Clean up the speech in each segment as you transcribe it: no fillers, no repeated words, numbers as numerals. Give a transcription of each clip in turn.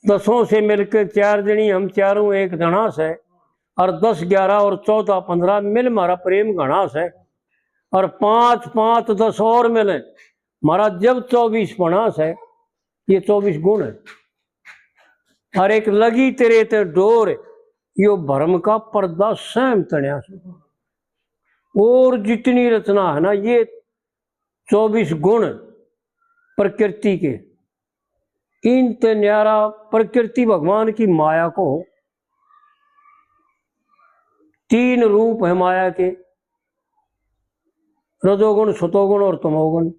10 से मिलकर 4 जनी, हम चारों एक धनास है। और 10, 11 और 14, 15 मिल हमारा प्रेम घनास है। और 5, 5, 10 और मिले हमारा जब 24 पनास है। ये 24 गुण है। और एक लगी तेरे ते डोर, यो भरम का पर्दा सहम तण्या। और जितनी रचना है ना, ये 24 गुण प्रकृति के, इन ते न्यारा प्रकृति भगवान की माया को। 3 रूप है माया के, रजोगुण, सतोगुण और तमोगुण।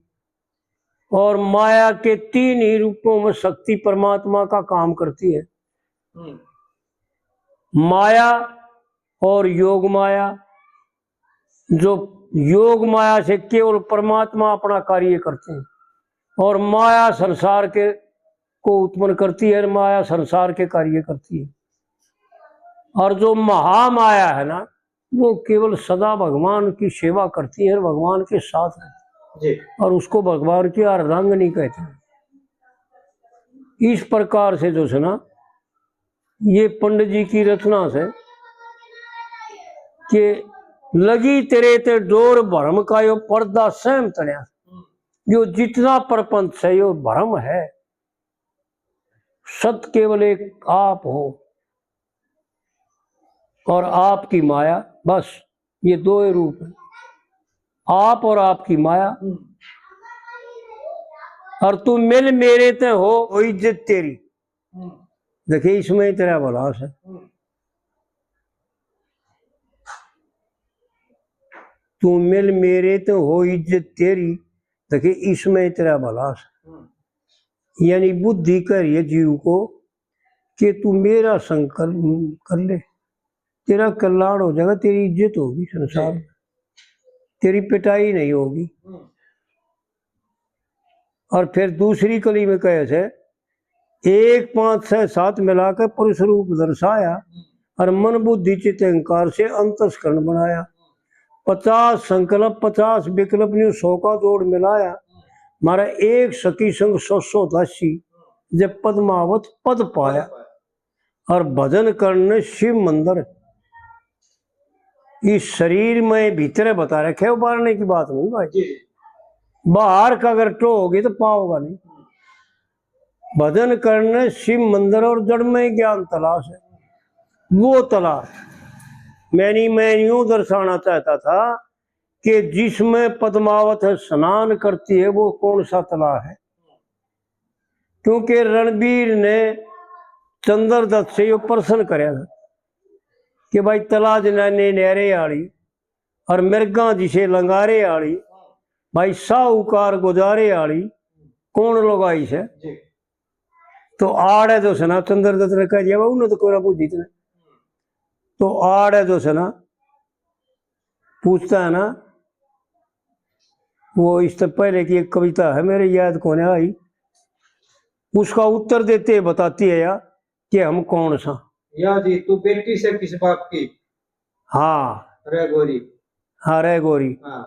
और माया के 3 ही रूपों में शक्ति परमात्मा का काम करती है। माया और योग माया। जो योग माया से केवल परमात्मा अपना कार्य करते हैं, और माया संसार के को उत्पन्न करती है, माया संसार के कार्य करती है। और जो महामाया है ना, वो केवल सदा भगवान की सेवा करती है, भगवान के साथ है, और उसको भगवान की अर्धांगिनी कहते हैं। इस प्रकार से जो है ना, ये पंडित जी की रचना से कि लगी तेरे ते डोर भरम का यो पर्दा सहम तण्या। यो जितना प्रपंच है यो भरम है, सत्य केवल एक आप हो और आपकी माया। बस ये 2 रूप है, आप और आपकी माया। और तू मिल मेरे ते हो इज्जत तेरी। देखिए इसमें तेरा बलास है। तू मिल मेरे ते हो इज्जत तेरी। देखिए इसमें तेरा बलास है। यानी बुद्धि कह रही है जीव को कि तू मेरा संकल्प कर ले, तेरा कल्याण हो जाएगा, तेरी इज्जत होगी संसार में, तेरी पिटाई नहीं होगी। और फिर दूसरी कली में कहे थे 1, 5, 6, 7 मिलाकर पुरुष रूप दर्शाया, और मन बुद्धि चित्त अहंकार से अंतस्करण बनाया। 50 संकल्प 50 विकल्प ने 100 का जोड़ मिलाया। हमारा एक सखी संग 180 जब पद्मावत पद पाया। और भजन करने शिव मंदिर। इस शरीर में भीतर बता रखे, उबारने की बात नहीं भाई। बाहर का अगर टोगे तो पाओगा नहीं। भजन करने शिव मंदिर और जड़ में ज्ञान तलाश है। वो तलाश मैं यूं दर्शाना चाहता था कि जिसमें पद्मावत स्नान करती है वो कौन सा तलाश है। क्योंकि रणबीर ने चंद्रदत्त से यो प्रश्न कराया था कि भाई तला जनाने नहरे आड़ी और मिर्गा जिसे लंगारे आड़ी, भाई साहूकार गुजारे आड़ी कौन लगाई से। तो आड़ है जो सना चंद्रदत्त ने कह दिया उन्होंने तो कोई पूछी थी। तो आड़ है जो सना पूछता है ना, वो इससे पहले की एक कविता है मेरे याद कोने आई, उसका उत्तर देते बताती है या कि हम कौन सा। या जी तू बेटी से किस बाप की। हाँ रे गोरी। हाँ रे गोरी। हाँ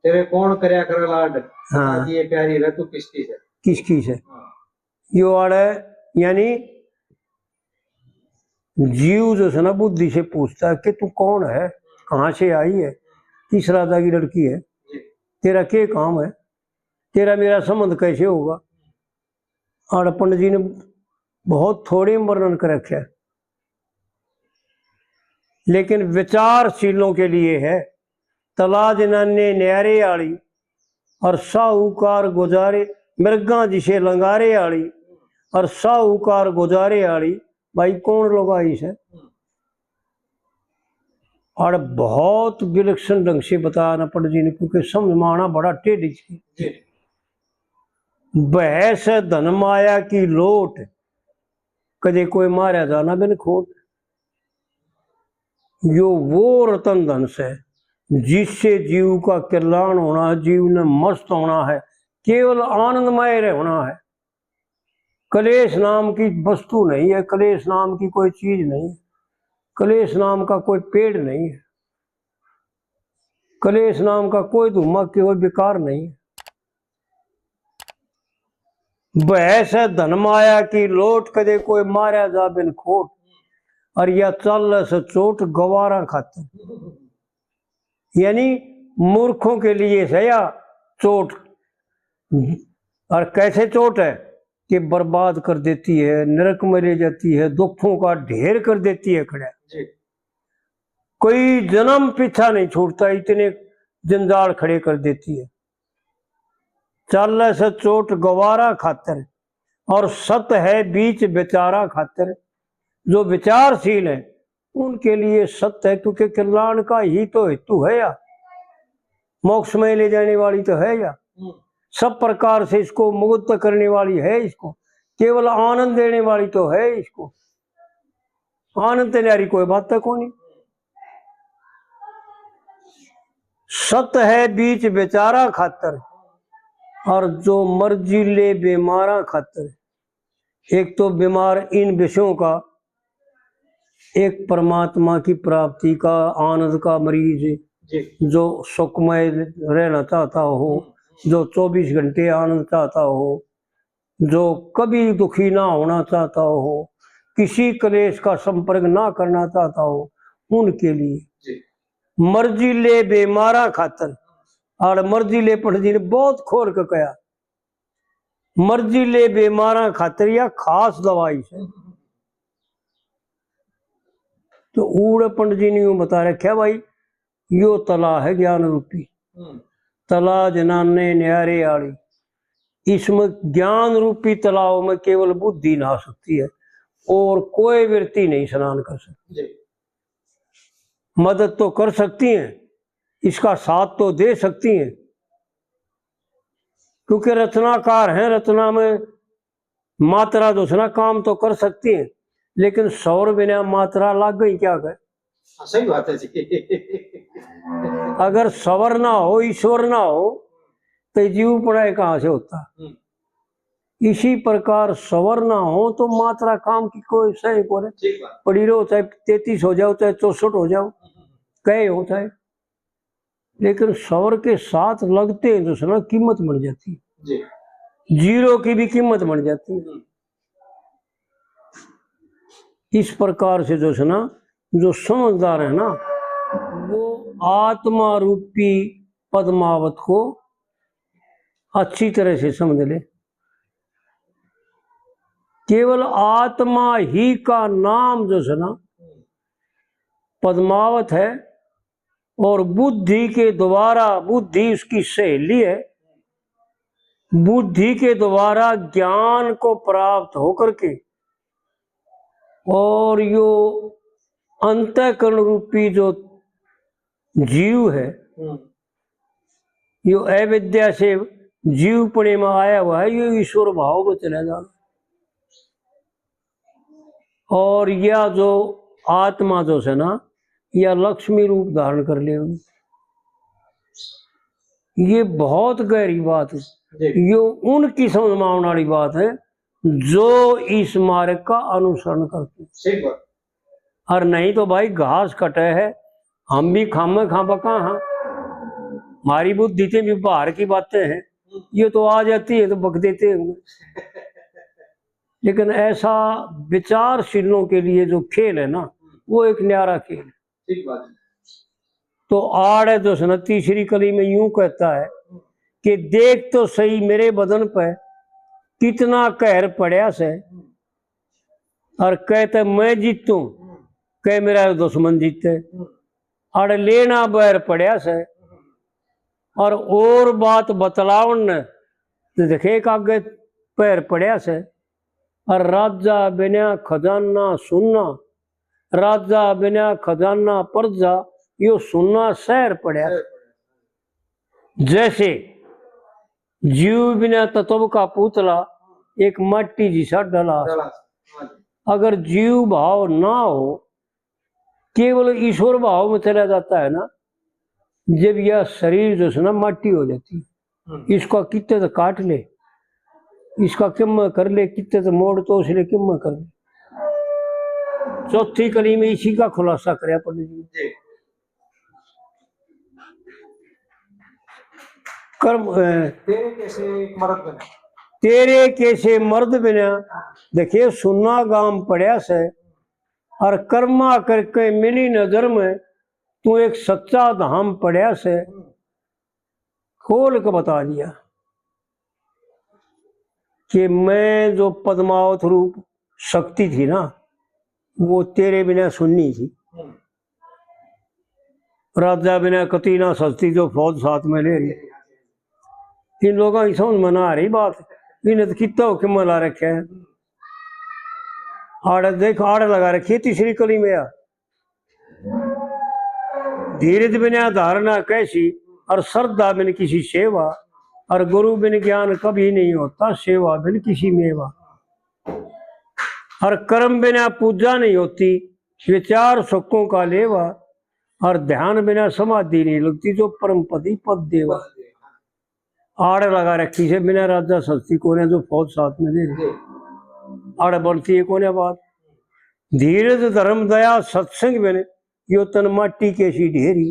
तेरे कौन करया कर लाड। हाँ ये प्यारी रे तू किसकी से। किसकी से। हाँ। यो आड़ है यानी जीव जो है ना बुद्धि से पूछता है कि तू कौन है, कहाँ से आई है, किस राजा की लड़की है, तेरा क्या काम है, तेरा मेरा संबंध कैसे होगा। और पंडित जी ने बहुत थोड़े वर्णन कर रखे है, लेकिन विचारशीलों के लिए है। तला जनाने न्यारे आड़ी और साहूकार गुजारे, मृगा जिसे लंगारे आड़ी और साहूकार गुजारे आड़ी, भाई कौन लोग आई से। और बहुत विलक्षण ढंग से बताया पंडित जी ने, क्योंकि समझ में आना बड़ा टेढ़ी थी। बहस धन माया की लोट, कदे कोई मारा जाना बिन खोट। यो वो रतन धन से जिससे जीव का कल्याण होना है, जीव ने मस्त होना है, केवल आनंदमय होना है। कलेश नाम की वस्तु नहीं है, कलेश नाम की कोई चीज नहीं है, कलेश नाम का कोई पेड़ नहीं है, कलेश नाम का कोई धुमा कोई विकार नहीं है। वह से धन माया की लोट, कदे कोई मारा जा बिन खोट, और या चल से चोट गवारा खातर। यानी मूर्खों के लिए है या चोट। और कैसे चोट है कि बर्बाद कर देती है, नरक में ले जाती है, दुखों का ढेर कर देती है खड़ा। कोई जन्म पीछा नहीं छूटता, इतने जंजाल खड़े कर देती है। चल से चोट गवारा खातर, और सत है बीच विचारा खातर। जो विचारशील है उनके लिए सत्य है, क्योंकि कल्याण का ही तो हेतु है, या मोक्ष में ले जाने वाली तो है, या सब प्रकार से इसको मुक्त करने वाली है, इसको केवल आनंद देने वाली तो है, इसको आनंद देने वाली कोई बात तक नहीं। सत्य है बीच बेचारा खातर, और जो मर्जी ले बीमारा खातर। एक तो बीमार इन विषयों का, एक परमात्मा की प्राप्ति का, आनंद का मरीज, जो सुखमय रहना चाहता हो, जो 24 घंटे आनंद चाहता हो, जो कभी दुखी ना होना चाहता हो, किसी क्लेश का संपर्क ना करना चाहता हो, उनके लिए मर्जी ले बेमारा खातर। और मर्जी ले पंडित जी ने बहुत खोल के कहा, मर्जी ले बेमारा खातर या खास दवाई से। तो ऊड़ पंडित जी ने यूं बता रखा, भाई यो तला है ज्ञान रूपी तला, जनाने न्यारे आड़ी। इसमें ज्ञान रूपी तालाब में केवल बुद्धि नहा सकती है, और कोई वृत्ति नहीं स्नान कर सकती। मदद तो कर सकती हैं, इसका साथ तो दे सकती हैं, क्योंकि रचनाकार हैं, रचना में मात्रा जो ना काम तो कर सकती हैं, लेकिन सौर बिना मात्रा लाग गई क्या कर। सही बात है जी। अगर सवर ना हो, ईश्वर ना हो, तो जीव पढ़ाई कहाँ से होता। इसी प्रकार सवर ना हो तो मात्रा काम की कोई सही को पड़ी रहो, चाहे 33 हो जाओ, चाहे 64 हो जाओ, कहे हो चाहे, लेकिन सवर के साथ लगते हैं तो सुना कीमत बढ़ जाती है, जीरो की भी कीमत बढ़ जाती है। इस प्रकार से जो सुना, जो समझदार है ना, वो आत्मा रूपी पद्मावत को अच्छी तरह से समझ ले। केवल आत्मा ही का नाम जो है ना पद्मावत है, और बुद्धि के द्वारा, बुद्धि उसकी सहेली है, बुद्धि के द्वारा ज्ञान को प्राप्त होकर के, और यो अंतःकरण रूपी जो जीव है, यो अविद्या से जीवपणे में आया हुआ है, यो ईश्वर भाव में चला जाना। और यह जो आत्मा जो है ना, यह लक्ष्मी रूप धारण कर ले। ये बहुत गहरी बात है, ये उनकी समझ में आने वाली बात है जो इस मार्ग का अनुसरण करते। और नहीं तो भाई घास कटे है, हम भी खामे खापा कहाँ, हमारी बुद्धि से भी बाहर की बातें हैं, ये तो आ जाती है तो बक देते हैं। लेकिन ऐसा विचारशीलों के लिए जो खेल है ना, वो एक न्यारा खेल है। ठीक बात है। तो आड़ है जो सना तीसरी कली में यूं कहता है कि देख तो सही मेरे बदन पे कितना कहर पड़ा से, और कहते मैं जीतू, कह मेरा दुश्मन जीते, अड़ लेना बैर पड़ा से। और बात बतलावन ने तो देखे आगे पैर पड़ा से, और राजा बिना खजाना सुनना, राजा बिना खजाना प्रजा, यो सुनना शहर पड़ा। जैसे जीव बिना तत्व का पुतला एक मट्टी जिसा डला। अगर जीव भाव ना हो, केवल ईश्वर भाव में चला जाता है ना, जब यह शरीर जो है ना मट्टी हो जाती है, इसका कितने तो काट ले, इसका किम कर ले, कितने तो मोड़ तो इसलिए किम कर ले। चौथी कली में इसी का खुलासा करे पंडित जी। कर्म तेरे कैसे मरद बने, तेरे कैसे मर्द बिना देखिए सुन्ना गाम पड़या से और कर्मा करके मिली नजर में तू एक सच्चा धाम पड़या से खोल के बता दिया कि मैं जो पद्मावत रूप शक्ति थी ना वो तेरे बिना सुननी थी। राजा बिना कति ना सस्ती जो फौज साथ में ले रही। इन लोगों की समझ में ना आ रही बात, इन्हें तो कितना हुक्म ला रखे है। आड़ देख आड़ लगा रखी है तीसरी कली में आ धीरज बिना धारणा कैसी और श्रद्धा बिन किसी सेवा और गुरु बिन ज्ञान कभी नहीं होता सेवा बिन किसी मेवा और कर्म बिना पूजा नहीं होती विचार सुखों का लेवा और ध्यान बिना समाधि नहीं लगती जो परम पति पद देवा। आड़ लगा रखी से बिना राजा सस्ती कोने जो फौज साथ में दे आड़ बनती है कोने बात। धीरज धर्म दया सत्संग बिन यो तन माटी कैसी ढेरी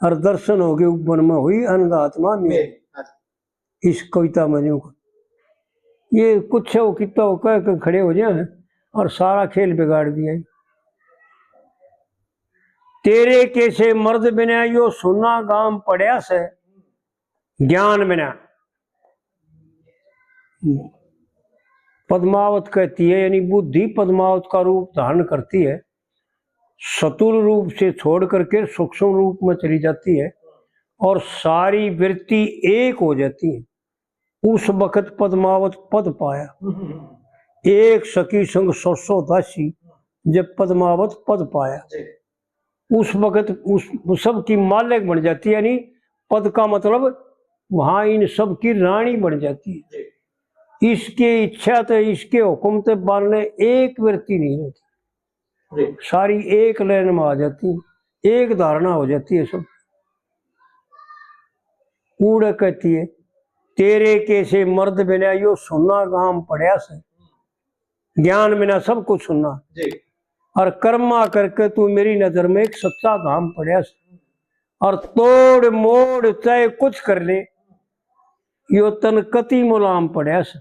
और दर्शन हो गए ऊपर में हुई अनंदात्मा मेरी। इस कविता में जो ये कुछ है वो कितना वो कह के खड़े हो जाए और सारा खेल बिगाड़ दिया। तेरे कैसे मर्द बिना यो सुना गाम पड़या से ज्ञान बिना पद्मावत कहती है यानी बुद्धि पद्मावत का रूप धारण करती है, सतुल रूप से छोड़ करके सूक्ष्म रूप में चली जाती है और सारी वृत्ति एक हो जाती है। उस वक्त पद्मावत पद पाया एक सखी संग 100 दासी जब पद्मावत पद पाया उस वक्त उस सब की मालिक बन जाती है। यानी पद का मतलब वहां इन सब की रानी बन जाती है। इसके इच्छा तो इसके हुक्म तो बालने एक वृत्ति नहीं रहती, सारी एक लाइन में आ जाती है, एक धारणा हो जाती है सब। कूड़ कहती है तेरे कैसे मर्द बिना यो सुनना गाम पड़या से ज्ञान बिना सब कुछ सुनना और कर्मा करके तू मेरी नजर में एक सच्चा धाम पड़या से और तोड़ मोड़ चाहे कुछ कर ले यो तन कति मुलाम पड़या से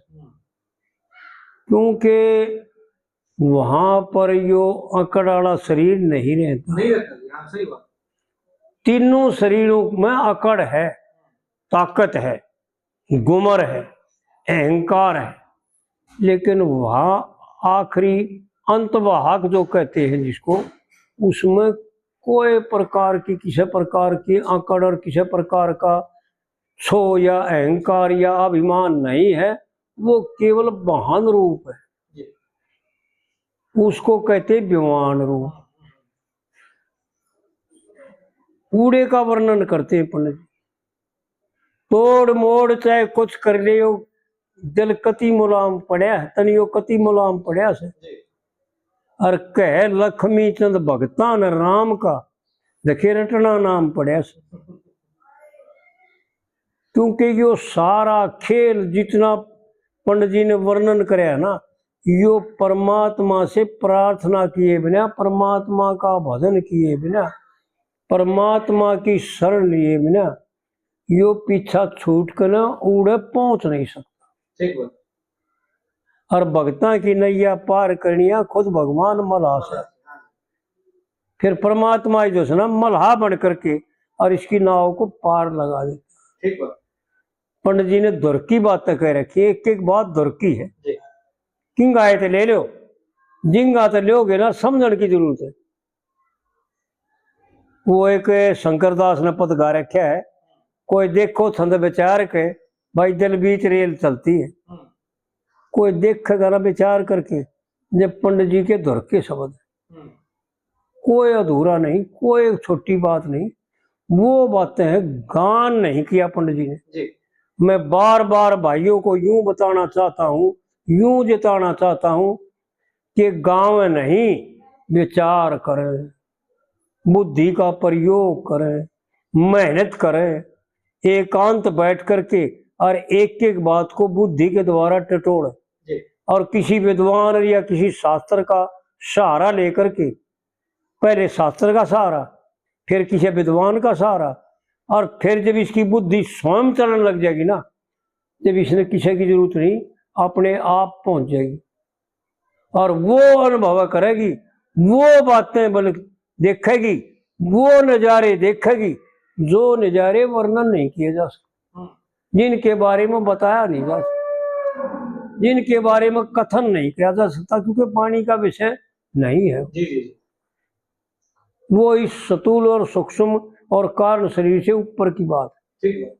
क्योंकि वहां पर यो अकड़ वाला शरीर नहीं रहता। तीनों शरीरों में अकड़ है, ताकत है, गुमर है, अहंकार है, लेकिन वहां आखिरी अंतवाहक जो कहते हैं जिसको उसमें कोई प्रकार की किसी प्रकार की अकड़ और किसी प्रकार का छो या अहंकार या अभिमान नहीं है, वो केवल वाहन रूप है, उसको कहते विमान रूप। कूड़े का वर्णन करते हैं पंडित जी। तोड़ मोड़ चाहे कुछ कर ले दिल कति मुलाम पड़या है तनियो कति मुलाम पड़या से और कह लक्ष्मी चंद भगतान राम का देखे रटना नाम पड़या से। क्योंकि यो सारा खेल जितना पंडित जी ने वर्णन कराया ना यो परमात्मा से प्रार्थना किए बिना परमात्मा का भजन किए बिना परमात्मा की शरण लिए बिना यो पीछा छूट कर ना उड़े पहुंच नहीं सकता। ठीक बात। और भक्ता की नैया पार करनिया खुद भगवान मल्हा से फिर परमात्मा जो है ना मल्हा बन करके और इसकी नाव को पार लगा देता। ठीक बात। पंडित जी ने दुर की बातें कह रखी है, एक एक बात दुर की है। किंग आए थे ले लो जिंगा तो लोगे ना समझने की जरूरत है। वो एक शंकरदास ने पद गा रखा है कोई देखो छंद विचार के भाई दिल बीच रेल चलती है। कोई देखेगा ना विचार करके जब पंडित जी के दुर के शब्द कोई अधूरा नहीं, कोई छोटी बात नहीं, वो बातें हैं गान नहीं किया पंडित जी ने। मैं बार बार भाइयों को यूं बताना चाहता हूं, यूं जिताना चाहता हूं कि गांव नहीं विचार करें, बुद्धि का प्रयोग करें, मेहनत करें, एकांत बैठ करके और एक एक बात को बुद्धि के द्वारा टटोड़ और किसी विद्वान या किसी शास्त्र का सहारा लेकर के पहले शास्त्र का सहारा फिर किसी विद्वान का सहारा और फिर जब इसकी बुद्धि स्वयं चलने लग जाएगी ना जब इसने किसी की जरूरत नहीं, अपने आप पहुंच जाएगी और वो अनुभव करेगी, वो बातें बल देखेगी, वो नज़ारे देखेगी जो नज़ारे वर्णन नहीं किए जा सकते, जिनके बारे में बताया नहीं जा सकता, जिनके बारे में कथन नहीं किया जा सकता, क्योंकि पानी का विषय नहीं है। जी जी वो इस स्थूल और सूक्ष्म और कारण शरीर से ऊपर की बात है। ठीक है।